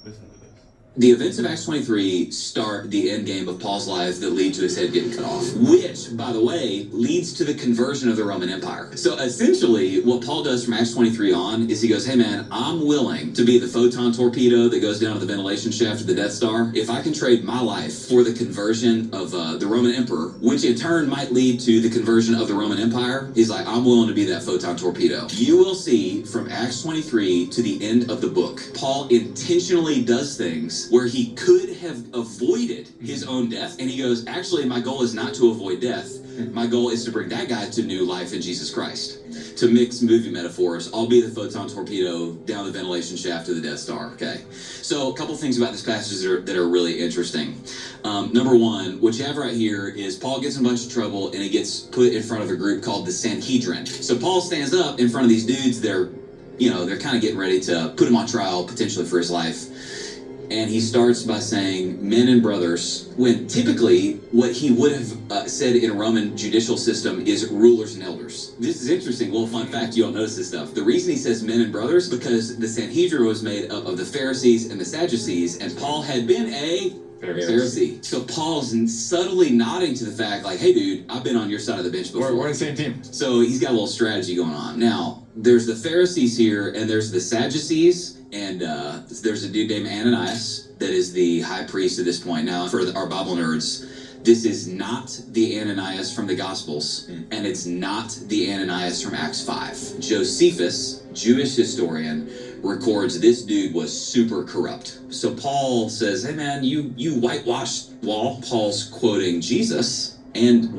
Listen to this. The events of Acts 23 start the end game of Paul's life that lead to his head getting cut off, which, by the way, leads to the conversion of the Roman Empire. So essentially, what Paul does from Acts 23 on is he goes, hey man, I'm willing to be the photon torpedo that goes down to the ventilation shaft of the Death Star if I can trade my life for the conversion of the Roman Emperor, which in turn might lead to the conversion of the Roman Empire. He's like, I'm willing to be that photon torpedo. You will see from Acts 23 to the end of the book, Paul intentionally does things where he could have avoided his own death, and he goes, actually, my goal is not to avoid death. My goal is to bring that guy to new life in Jesus Christ. To mix movie metaphors, I'll be the photon torpedo down the ventilation shaft of the Death Star, okay? So a couple things about this passage that are really interesting. Number one, what you have right here is Paul gets in a bunch of trouble, and he gets put in front of a group called the Sanhedrin. So Paul stands up in front of these dudes. They're kind of getting ready to put him on trial, potentially for his life. And he starts by saying, men and brothers, when typically what he would have said in a Roman judicial system is rulers and elders. This is interesting. Little fun fact, you don't notice this stuff. The reason he says men and brothers, because the Sanhedrin was made up of the Pharisees and the Sadducees, and Paul had been a Pharisee. So Paul's subtly nodding to the fact, like, hey dude, I've been on your side of the bench before. We're on the same team. So he's got a little strategy going on. Now, there's the Pharisees here, and there's the Sadducees, and there's a dude named Ananias that is the high priest at this point. Now, for our Bible nerds, this is not the Ananias from the Gospels, and it's not the Ananias from Acts 5. Josephus, Jewish historian, records this dude was super corrupt. So Paul says, hey man, you whitewashed wall. Paul's quoting Jesus, and